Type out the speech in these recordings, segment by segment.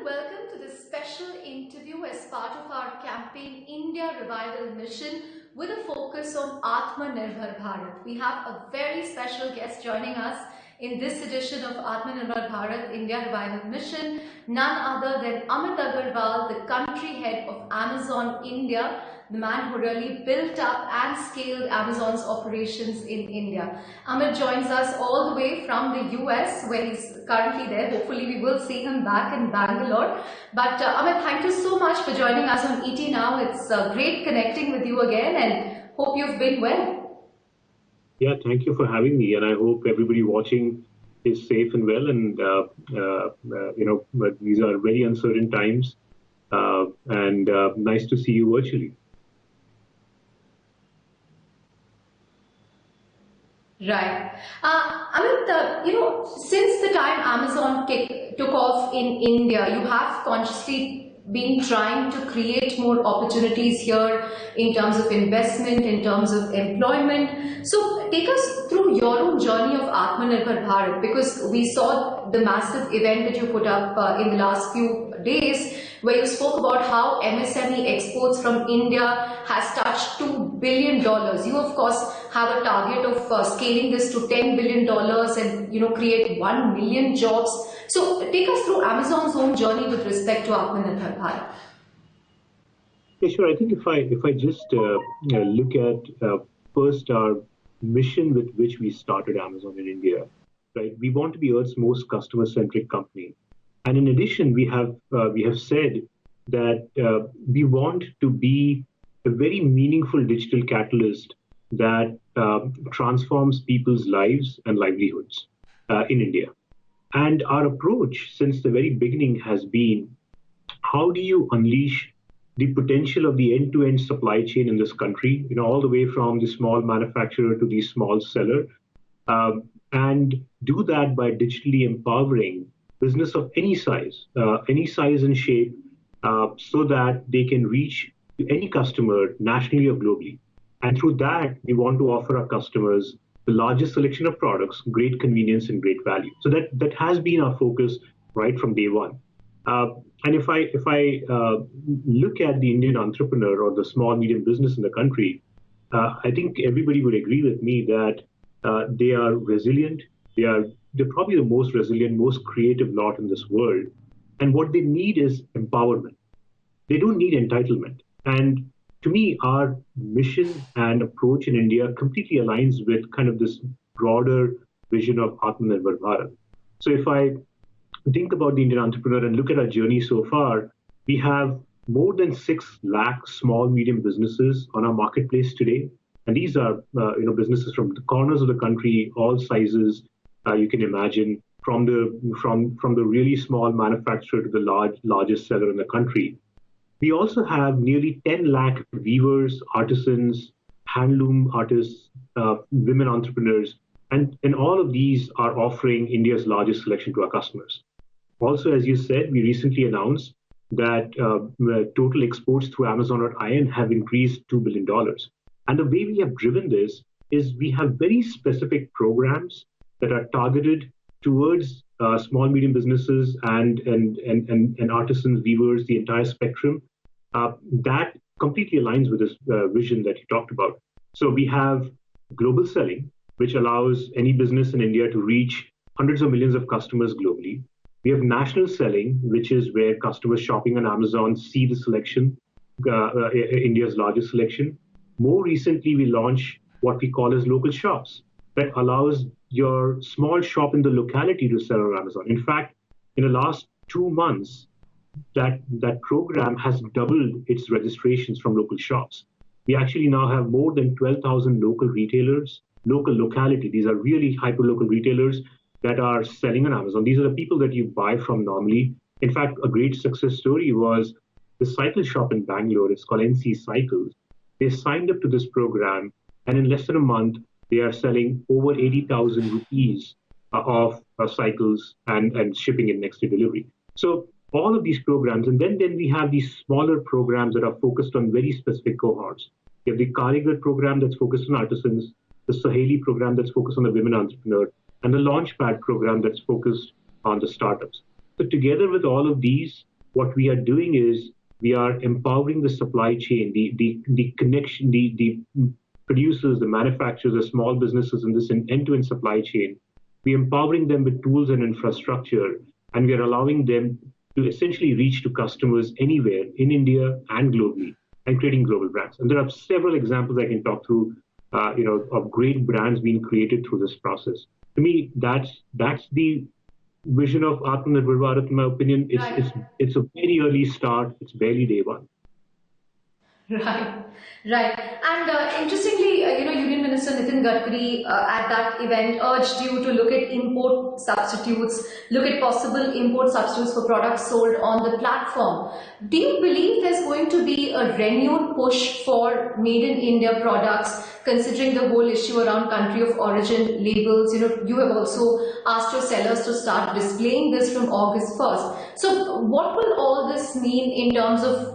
welcome to this special interview as part of our campaign India Revival Mission with a focus on Atmanirbhar Bharat. We have a very special guest joining us in this edition of Atmanirbhar Bharat India Revival Mission, none other than Amit Agarwal, the country head of Amazon India, the man who really built up and scaled Amazon's operations in India. Amit joins us all the way from the US, where he's currently there. Hopefully we will see him back in Bangalore. But Amit, thank you so much for joining us on ET Now. It's great connecting with you again and hope you've been well. Yeah, thank you for having me, and I hope everybody watching is safe and well. And these are very uncertain times, and nice to see you virtually. Right. Amit, since the time Amazon took off in India, you have consciously been trying to create more opportunities here in terms of investment, in terms of employment. So take us through your own journey of Atmanirbhar Bharat, because we saw the massive event that you put up in the last few days, where you spoke about how MSME exports from India has touched $2 billion. You, of course, have a target of scaling this to $10 billion and create 1 million jobs. So take us through Amazon's own journey with respect to Atmanirbhar Bharat. Yeah, sure. I think if I just look at first our mission with which we started Amazon in India, right? We want to be Earth's most customer-centric company. And in addition, we have said that we want to be a very meaningful digital catalyst that transforms people's lives and livelihoods in India. And our approach since the very beginning has been, how do you unleash the potential of the end-to-end supply chain in this country, all the way from the small manufacturer to the small seller, and do that by digitally empowering business of any size and shape, so that they can reach any customer nationally or globally. And through that, we want to offer our customers the largest selection of products, great convenience, and great value. So that has been our focus right from day one. And if I look at the Indian entrepreneur or the small medium business in the country, I think everybody would agree with me that they are resilient. They're probably the most resilient, most creative lot in this world. And what they need is empowerment. They don't need entitlement. And to me, our mission and approach in India completely aligns with kind of this broader vision of Atmanirbhar Bharat. So if I think about the Indian entrepreneur and look at our journey so far, we have more than 6 lakh small, medium businesses on our marketplace today. And these are businesses from the corners of the country, all sizes you can imagine, from the really small manufacturer to the largest seller in the country. We also have nearly 10 lakh weavers, artisans, handloom artists, women entrepreneurs, and all of these are offering India's largest selection to our customers. Also, as you said, we recently announced that total exports through Amazon.in have increased $2 billion. And the way we have driven this is we have very specific programs that are targeted towards small, medium businesses and artisans, weavers, the entire spectrum. That completely aligns with this vision that you talked about. So we have global selling, which allows any business in India to reach hundreds of millions of customers globally. We have national selling, which is where customers shopping on Amazon see the selection, India's largest selection. More recently, we launched what we call as local shops that allows your small shop in the locality to sell on Amazon. In fact, in the last 2 months, that program has doubled its registrations from local shops. We actually now have more than 12,000 local retailers, locality. These are really hyper-local retailers that are selling on Amazon. These are the people that you buy from normally. In fact, a great success story was the cycle shop in Bangalore. It's called NC Cycles. They signed up to this program, and in less than a month, they are selling over 80,000 rupees of cycles and shipping it next day delivery. So all of these programs, and then we have these smaller programs that are focused on very specific cohorts. You have the Karigar program that's focused on artisans, the Saheli program that's focused on the women entrepreneur, and the Launchpad program that's focused on the startups. So together with all of these, What we are doing is we are empowering the supply chain, the connection, the producers, the manufacturers, the small businesses in this end-to-end supply chain. We're empowering them with tools and infrastructure, and we are allowing them to essentially reach to customers anywhere in India and globally, and creating global brands. And there are several examples I can talk through, of great brands being created through this process. To me, that's the vision of Atmanirbhar Bharat. In my opinion, it's a very early start. It's barely day one. Right, right. And interestingly, Union Minister Nitin Gadkari at that event urged you to look at import substitutes, look at possible import substitutes for products sold on the platform. Do you believe there's going to be a renewed push for made in India products, considering the whole issue around country of origin labels? You have also asked your sellers to start displaying this from August 1st. So what will all this mean in terms of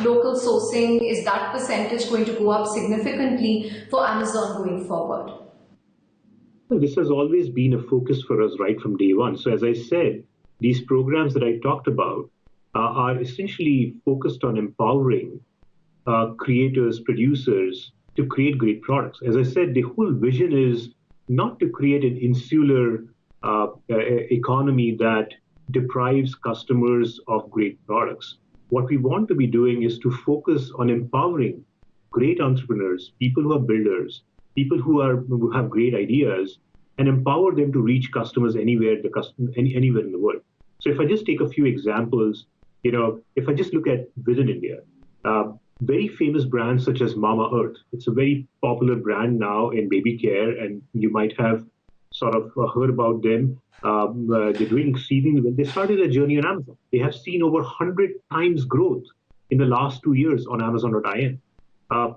local sourcing? Is that percentage going to go up significantly for Amazon going forward? Well, this has always been a focus for us right from day one. So as I said, these programs that I talked about are essentially focused on empowering creators, producers to create great products. As I said, the whole vision is not to create an insular economy that deprives customers of great products. What we want to be doing is to focus on empowering great entrepreneurs, people who are builders, people who have great ideas, and empower them to reach customers anywhere anywhere in the world. So if I just take a few examples, if I just look at within India, very famous brands such as Mama Earth. It's a very popular brand now in baby care, and you might have sort of heard about them. They're doing exceedingly well. They started a journey on Amazon. They have seen over 100 times growth in the last 2 years on Amazon.in.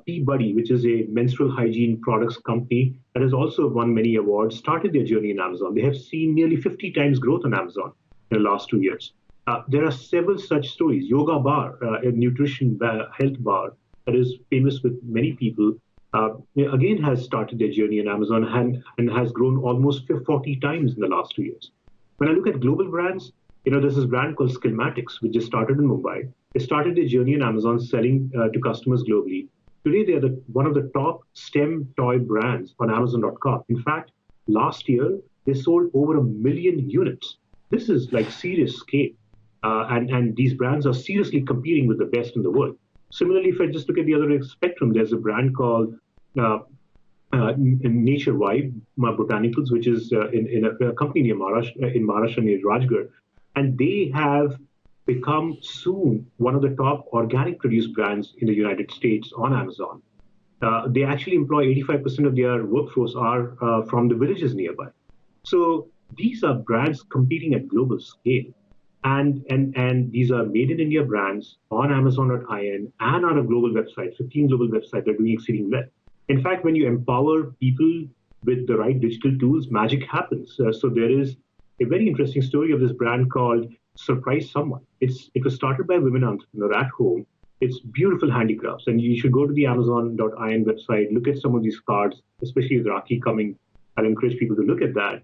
Peabody, which is a menstrual hygiene products company that has also won many awards, started their journey on Amazon. They have seen nearly 50 times growth on Amazon in the last 2 years. There are several such stories. Yoga Bar, a nutrition health bar that is famous with many people, again has started their journey on Amazon and has grown almost 40 times in the last 2 years. When I look at global brands, there's this brand called Skillmatics, which just started in Mumbai. They started their journey on Amazon selling to customers globally. Today, they are one of the top STEM toy brands on Amazon.com. In fact, last year, they sold over 1 million units. This is like serious scale. And these brands are seriously competing with the best in the world. Similarly, if I just look at the other spectrum, there's a brand called Nature Vibe Botanicals, which is in a company near Maharashtra near Rajgarh. And they have become soon one of the top organic produce brands in the United States on Amazon. They actually employ 85% of their workforce are from the villages nearby. So these are brands competing at global scale. And these are made in India brands on Amazon.in and on a global website, 15 global websites that are doing exceedingly well. In fact, when you empower people with the right digital tools, magic happens. So there is a very interesting story of this brand called Surprise Someone. It was started by a women entrepreneur at home. It's beautiful handicrafts, and you should go to the Amazon.in website, look at some of these cards, especially with Rakhi coming. I'll encourage people to look at that.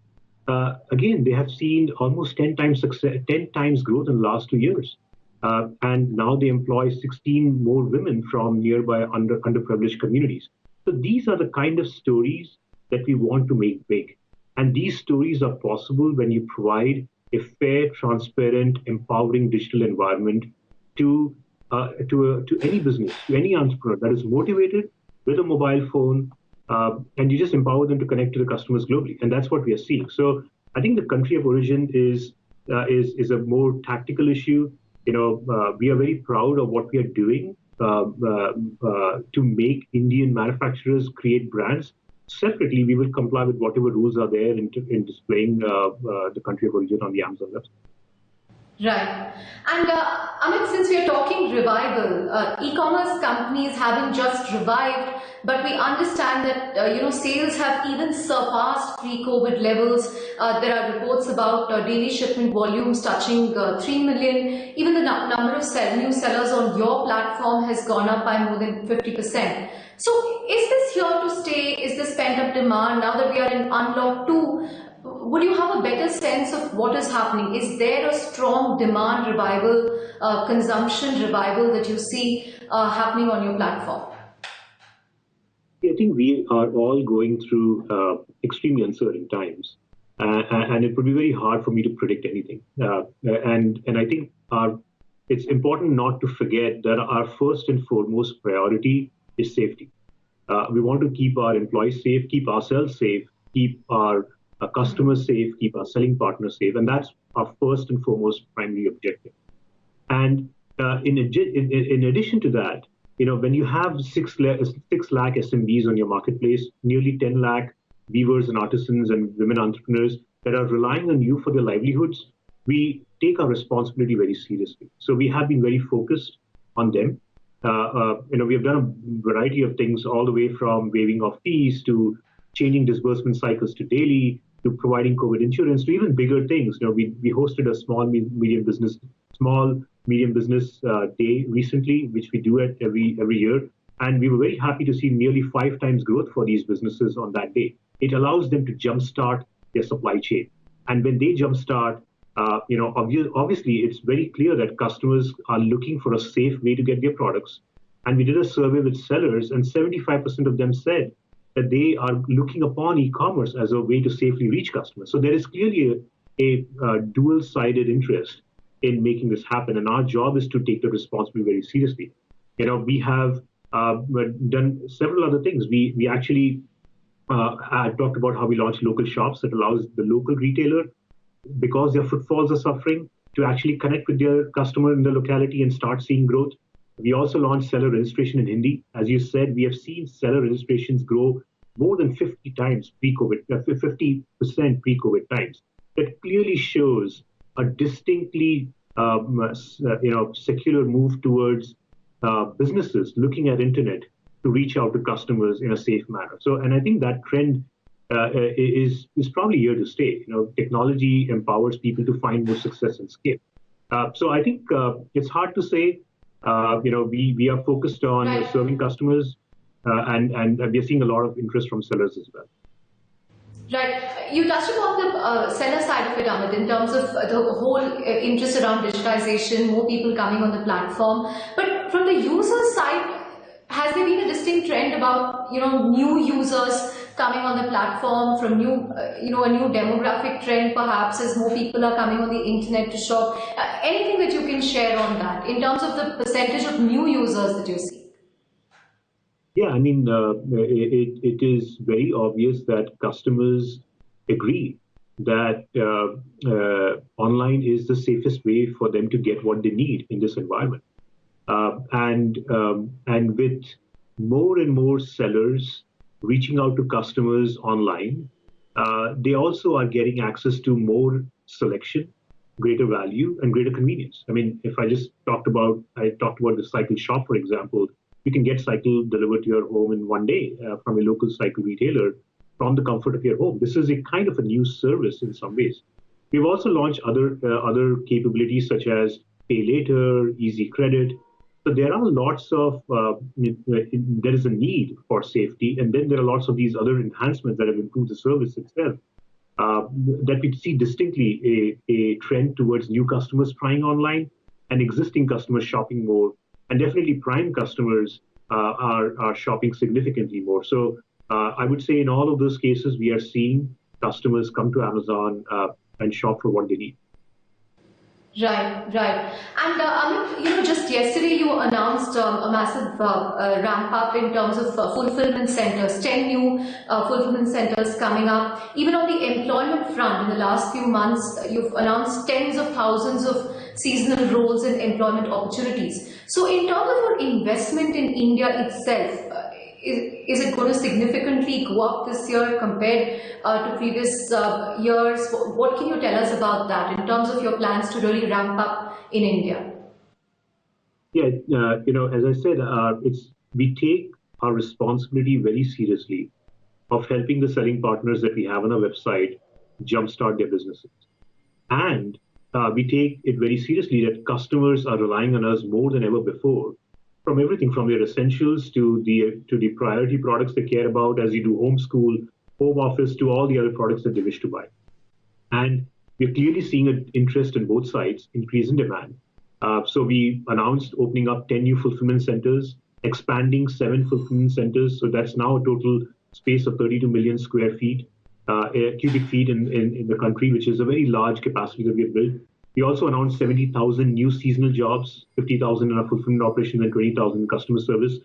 Again, they have seen almost 10 times success, 10 times growth in the last 2 years. And now they employ 16 more women from nearby underprivileged communities. So these are the kind of stories that we want to make big. And these stories are possible when you provide a fair, transparent, empowering digital environment to any business, to any entrepreneur that is motivated with a mobile phone, and you just empower them to connect to the customers globally, and that's what we are seeing. So I think the country of origin is a more tactical issue. We are very proud of what we are doing to make Indian manufacturers create brands. Separately, we will comply with whatever rules are there in displaying the country of origin on the Amazon website. Right. And Amit, since we are talking revival, e-commerce companies haven't just revived, but we understand that sales have even surpassed pre-COVID levels. There are reports about daily shipment volumes touching 3 million. Even the number of new sellers on your platform has gone up by more than 50%. So is this here to stay? Is this pent-up demand now that we are in unlock 2? would you have a better sense of what is happening? Is there a strong demand revival, consumption revival that you see happening on your platform? I think we are all going through extremely uncertain times, and it would be very hard for me to predict anything. And I think it's important not to forget that our first and foremost priority is safety. We want to keep our employees safe, keep ourselves safe, keep our customers safe, keep our selling partners safe, and that's our first and foremost primary objective. And in addition to that, when you have 6 lakh SMBs on your marketplace, nearly 10 lakh weavers and artisans and women entrepreneurs that are relying on you for their livelihoods, we take our responsibility very seriously. So we have been very focused on them. We have done a variety of things, all the way from waiving off fees to changing disbursement cycles to daily, to providing COVID insurance, to even bigger things. We hosted a small medium business day recently, which we do it every year, and we were very happy to see nearly 5 times growth for these businesses on that day. It allows them to jumpstart their supply chain, and when they jumpstart, obviously it's very clear that customers are looking for a safe way to get their products. And we did a survey with sellers, and 75% of them said that they are looking upon e-commerce as a way to safely reach customers. So there is clearly a dual-sided interest in making this happen, and our job is to take the responsibility very seriously. We have done several other things. We actually talked about how we launched local shops that allows the local retailer, because their footfalls are suffering, to actually connect with their customer in the locality and start seeing growth. We also launched seller registration in Hindi. As you said, we have seen seller registrations grow more than 50 times pre-COVID, 50% pre-COVID times. That clearly shows a distinctly secular move towards businesses looking at internet to reach out to customers in a safe manner. So, and I think that trend is probably here to stay. Technology empowers people to find more success and scale. So I think it's hard to say. We are focused on serving customers, and we are seeing a lot of interest from sellers as well. Right. You touched upon the seller side of it, Amit, in terms of the whole interest around digitization, more people coming on the platform. But from the user side, has there been a distinct trend about new users coming on the platform, from a new demographic trend perhaps, as more people are coming on the internet to shop? Anything that you can share on that in terms of the percentage of new users that you see? Yeah, I mean, it is very obvious that customers agree that online is the safest way for them to get what they need in this environment. And with more and more sellers reaching out to customers online, they also are getting access to more selection, greater value, and greater convenience. I mean, if I talked about the cycle shop, for example. You can get cycle delivered to your home in one day from a local cycle retailer from the comfort of your home. This is a kind of a new service in some ways. We've also launched other capabilities such as pay later, easy credit. So there are lots of, there is a need for safety, and then there are lots of these other enhancements that have improved the service itself. That we see distinctly a trend towards new customers trying online and existing customers shopping more. And definitely prime customers are shopping significantly more. So I would say in all of those cases, we are seeing customers come to Amazon and shop for what they need. Right. And Amit, just yesterday you announced a massive ramp up in terms of fulfillment centers, 10 new fulfillment centers coming up. Even on the employment front, in the last few months, you've announced tens of thousands of seasonal roles and employment opportunities. So in terms of your investment in India itself, is it going to significantly go up this year compared to previous years? What can you tell us about that in terms of your plans to really ramp up in India? Yeah, as I said, we take our responsibility very seriously of helping the selling partners that we have on our website jumpstart their businesses. And we take it very seriously that customers are relying on us more than ever before, from everything from their essentials to the priority products they care about as you do homeschool, home office, to all the other products that they wish to buy. And we're clearly seeing an interest in both sides, increase in demand. So we announced opening up 10 new fulfillment centers, expanding 7 fulfillment centers. So that's now a total space of 32 million square feet, cubic feet in the country, which is a very large capacity that we have built. We also announced 70,000 new seasonal jobs, 50,000 in our fulfillment operations and 20,000 in customer service.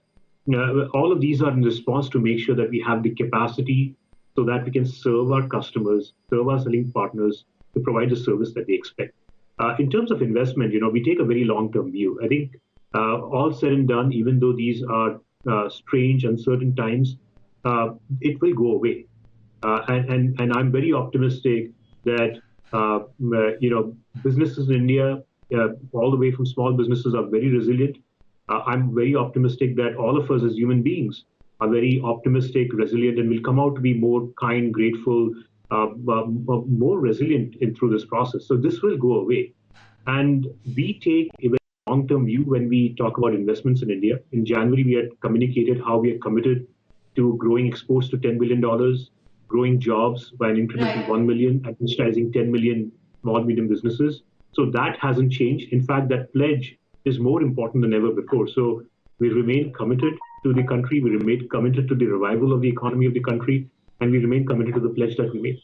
All of these are in response to make sure that we have the capacity so that we can serve our customers, serve our selling partners to provide the service that they expect. In terms of investment, we take a very long-term view. I think all said and done, even though these are strange, uncertain times, it will go away. And I'm very optimistic that businesses in India, all the way from small businesses, are very resilient. I'm very optimistic that all of us as human beings are very optimistic, resilient, and will come out to be more kind, grateful, more resilient through this process. So this will go away. And we take a very long-term view when we talk about investments in India. In January, we had communicated how we are committed to growing exports to $10 billion, growing jobs by an increment of 1 million, and digitizing 10 million small, medium businesses. So that hasn't changed. In fact, that pledge is more important than ever before. So we remain committed to the country, we remain committed to the revival of the economy of the country, and we remain committed to the pledge that we made.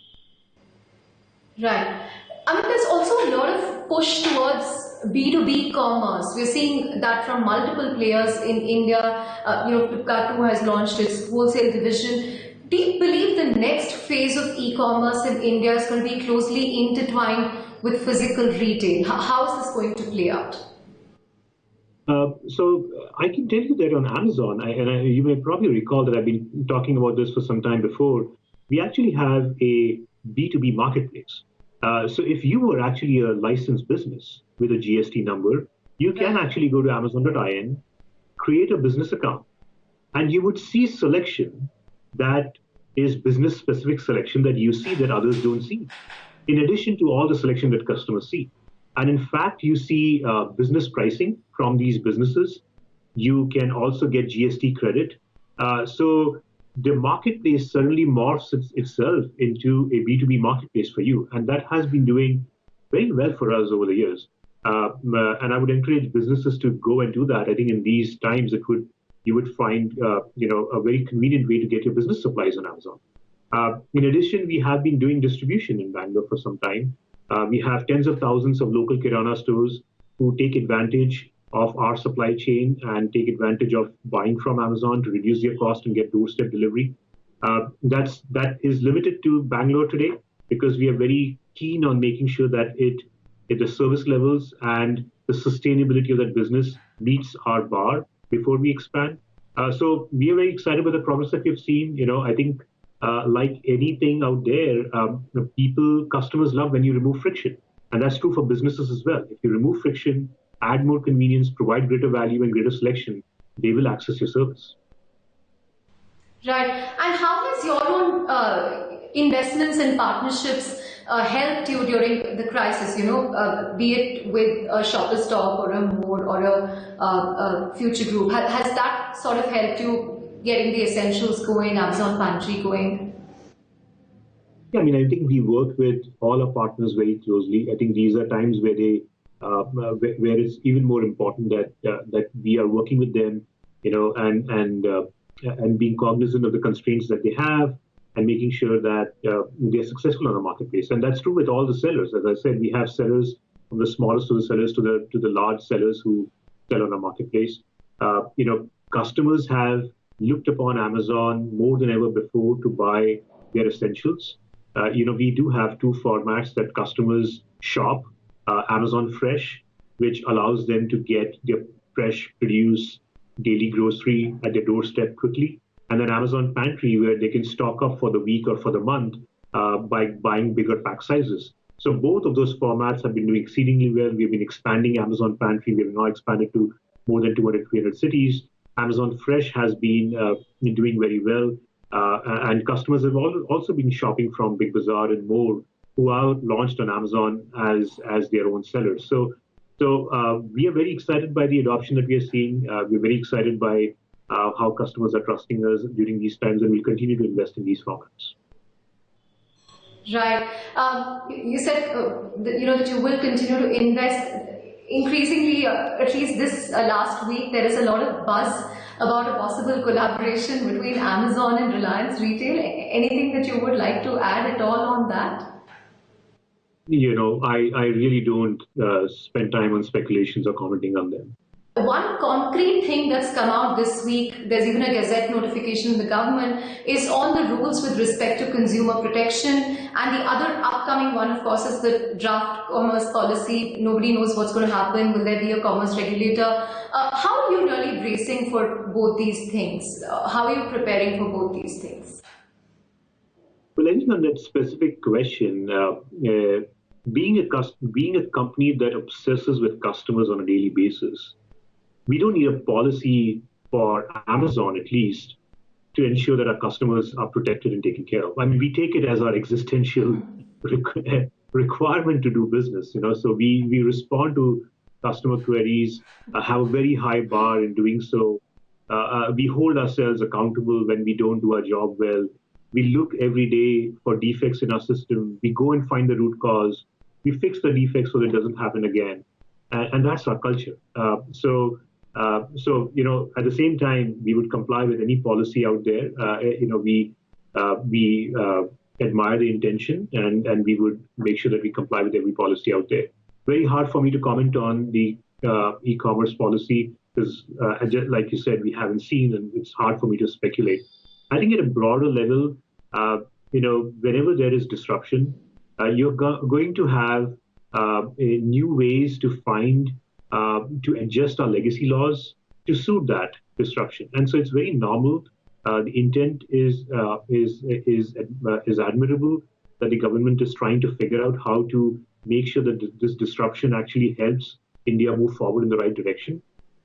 Right. I mean, there's also a lot of push towards B2B commerce. We're seeing that from multiple players in India. Flipkart too has launched its wholesale division. Do you believe the next phase of e-commerce in India is going to be closely intertwined with physical retail? How is this going to play out? So I can tell you that on Amazon, you may probably recall that I've been talking about this for some time before, we actually have a B2B marketplace. So if you were actually a licensed business with a GST number, you can actually go to Amazon.in, create a business account, and you would see selection that is business-specific selection that you see that others don't see, in addition to all the selection that customers see. And in fact, you see business pricing from these businesses. You can also get GST credit. So the marketplace suddenly morphs itself into a B2B marketplace for you. And that has been doing very well for us over the years. And I would encourage businesses to go and do that. I think in these times, you would find a very convenient way to get your business supplies on Amazon. In addition, we have been doing distribution in Bangalore for some time. We have tens of thousands of local Kirana stores who take advantage of our supply chain and take advantage of buying from Amazon to reduce their cost and get doorstep delivery. That is limited to Bangalore today because we are very keen on making sure that the service levels and the sustainability of that business meets our bar before we expand. So we are very excited about the progress that we've seen. I think like anything out there, customers love when you remove friction. And that's true for businesses as well. If you remove friction, add more convenience, provide greater value and greater selection, they will access your service. Right. And how has your own investments and partnerships helped you during the crisis, be it with a Shopper Stop or a Mode or a Future Group? Has that sort of helped you getting the essentials going, Amazon Pantry going? Yeah, I think we work with all our partners very closely. I think these are times where where it's even more important that we are working with them, and being cognizant of the constraints that they have and making sure that they're successful on the marketplace. And that's true with all the sellers. As I said, we have sellers from the smallest of the sellers to the large sellers who sell on our marketplace. Customers have looked upon Amazon more than ever before to buy their essentials. We do have two formats that customers shop. Amazon Fresh, which allows them to get their fresh produce, daily grocery at their doorstep quickly. And then Amazon Pantry, where they can stock up for the week or for the month by buying bigger pack sizes. So both of those formats have been doing exceedingly well. We've been expanding Amazon Pantry. We've now expanded to more than 200, 300 cities. Amazon Fresh has been doing very well. And customers have also been shopping from Big Bazaar and more, who are launched on Amazon as their own sellers. So we are very excited by the adoption that we are seeing. We're very excited by how customers are trusting us during these times, and we'll continue to invest in these formats. Right. You said that you will continue to invest increasingly. At least this last week, there is a lot of buzz about a possible collaboration between Amazon and Reliance Retail. Anything that you would like to add at all on that? I really don't spend time on speculations or commenting on them. One concrete thing that's come out this week, there's even a Gazette notification in the government, is on the rules with respect to consumer protection. And the other upcoming one, of course, is the draft commerce policy. Nobody knows what's going to happen. Will there be a commerce regulator? How are you really bracing for both these things? How are you preparing for both these things? Well, I think on that specific question, being a company that obsesses with customers on a daily basis, we don't need a policy for Amazon, at least, to ensure that our customers are protected and taken care of. I mean, we take it as our existential requirement to do business. So we respond to customer queries, have a very high bar in doing so. We hold ourselves accountable when we don't do our job well. We look every day for defects in our system. We go and find the root cause. We fix the defects so that it doesn't happen again. And that's our culture. So, at the same time, we would comply with any policy out there. We admire the intention, and we would make sure that we comply with every policy out there. Very hard for me to comment on the e-commerce policy because, like you said, we haven't seen, and it's hard for me to speculate. I think at a broader level, whenever there is disruption, you're going to have new ways to find to adjust our legacy laws to suit that disruption. And so it's very normal. The intent is admirable that the government is trying to figure out how to make sure that this disruption actually helps India move forward in the right direction.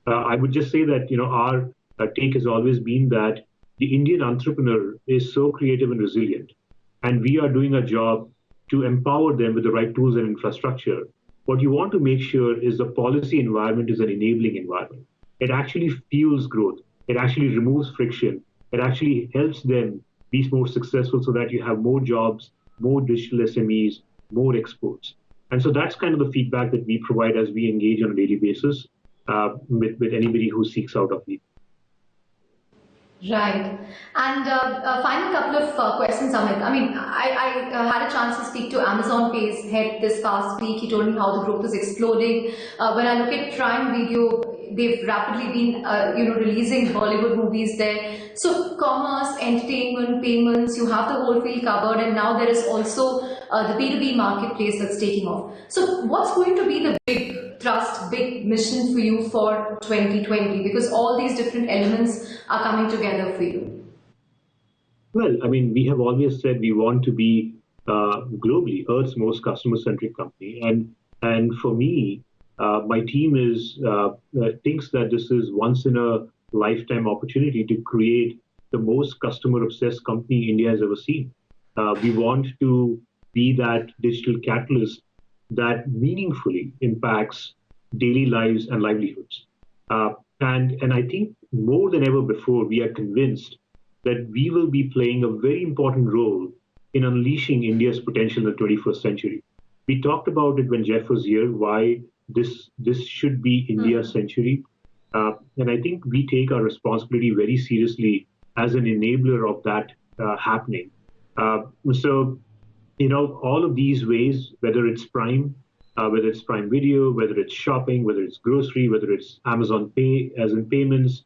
I would just say that our take has always been that the Indian entrepreneur is so creative and resilient, and we are doing our job to empower them with the right tools and infrastructure. What you want to make sure is the policy environment is an enabling environment. It actually fuels growth. It actually removes friction. It actually helps them be more successful so that you have more jobs, more digital SMEs, more exports. And so that's kind of the feedback that we provide as we engage on a daily basis with anybody who seeks out of it. Right. And a final couple of questions, Amit. I mean, I had a chance to speak to Amazon Pay's head this past week. He told me how the growth is exploding. When I look at Prime Video, they've rapidly been, releasing Bollywood movies there. So commerce, entertainment, payments, you have the whole field covered. And now there is also the B2B marketplace that's taking off. So what's going to be the big thrust, big mission for you for 2020? Because all these different elements are coming together for you. Well, I mean, we have always said we want to be globally Earth's most customer-centric company, and for me, my team thinks that this is once in a lifetime opportunity to create the most customer-obsessed company India has ever seen. We want to be that digital catalyst that meaningfully impacts daily lives and livelihoods. And I think more than ever before, we are convinced that we will be playing a very important role in unleashing India's potential in the 21st century. We talked about it when Jeff was here, why this should be India's century. And I think we take our responsibility very seriously as an enabler of that happening. So, all of these ways, whether it's Prime, whether it's Prime Video, whether it's shopping, whether it's grocery, whether it's Amazon Pay as in payments,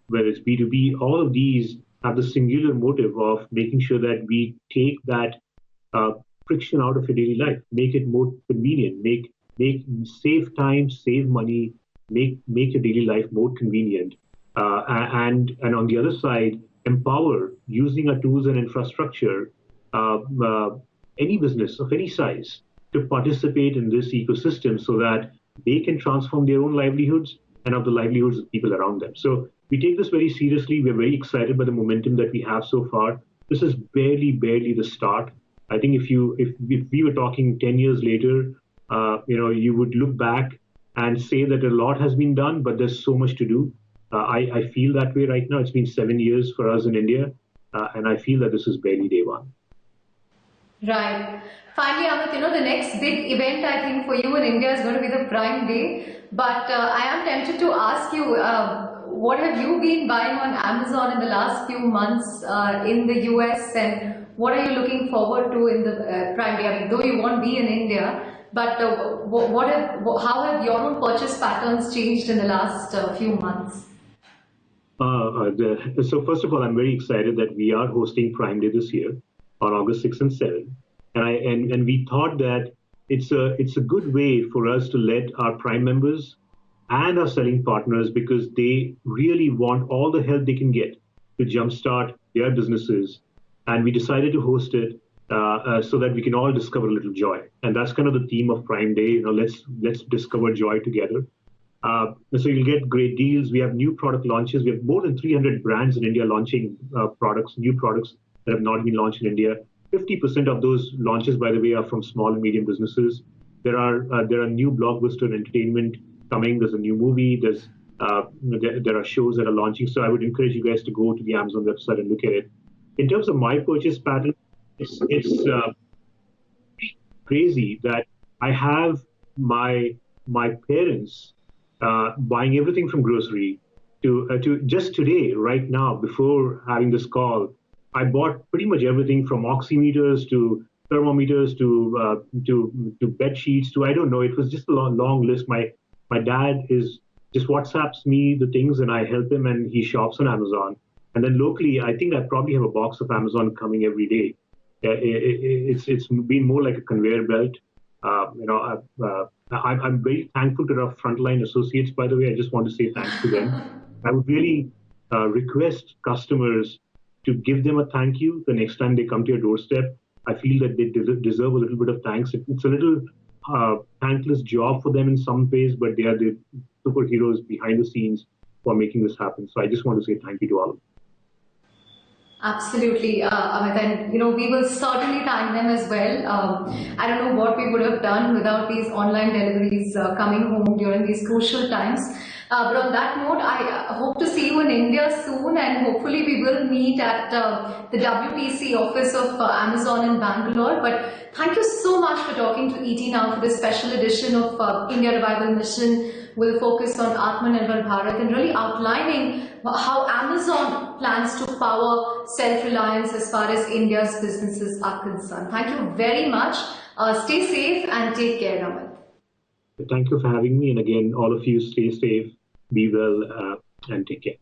whether it's B2B, all of these have the singular motive of making sure that we take that friction out of your daily life, make it more convenient, save time, save money, make your daily life more convenient, and on the other side, empower using our tools and infrastructure any business of any size to participate in this ecosystem so that they can transform their own livelihoods and of the livelihoods of people around them. So we take this very seriously. We're very excited by the momentum that we have so far. This is barely the start. I think if we were talking 10 years later, you would look back and say that a lot has been done, but there's so much to do. I feel that way right now. It's been 7 years for us in India, and I feel that this is barely day one. Right. Finally, Amit, the next big event I think for you in India is going to be the Prime Day. But I am tempted to ask you, what have you been buying on Amazon in the last few months in the US, and what are you looking forward to in the Prime Day? I mean, though you won't be in India, but how have your own purchase patterns changed in the last few months? So first of all, I'm very excited that we are hosting Prime Day this year on August 6th and 7th. And we thought that it's a good way for us to let our Prime members and our selling partners, because they really want all the help they can get to jumpstart their businesses. And we decided to host it so that we can all discover a little joy. And that's kind of the theme of Prime Day. Let's discover joy together. So you'll get great deals. We have new product launches. We have more than 300 brands in India launching new products that have not been launched in India. 50% of those launches, by the way, are from small and medium businesses. There are new blockbuster entertainment coming. There's a new movie. There are shows that are launching. So I would encourage you guys to go to the Amazon website and look at it. In terms of my purchase pattern, it's crazy that I have my parents buying everything from grocery to just today, right now, before having this call, I bought pretty much everything from oximeters to thermometers to bed sheets to I don't know. It was just a long list. My dad is just WhatsApps me the things and I help him and he shops on Amazon. And then locally, I think I probably have a box of Amazon coming every day. It's been more like a conveyor belt. I'm very thankful to our frontline associates, by the way. I just want to say thanks to them. I would really request customers to give them a thank you the next time they come to your doorstep. I feel that they deserve a little bit of thanks. It's a little thankless job for them in some ways, but they are the superheroes behind the scenes for making this happen. So I just want to say thank you to all of them. Absolutely, Amit, and we will certainly thank them as well. I don't know what we would have done without these online deliveries coming home during these crucial times. But on that note, I hope to see you in India soon, and hopefully we will meet at the WTC office of Amazon in Bangalore. But thank you so much for talking to ET Now for this special edition of India Revival Mission. Will focus on Atmanirbhar Bharat and really outlining how Amazon plans to power self-reliance as far as India's businesses are concerned. Thank you very much. Stay safe and take care, Amit. Thank you for having me. And again, all of you stay safe, be well, and take care.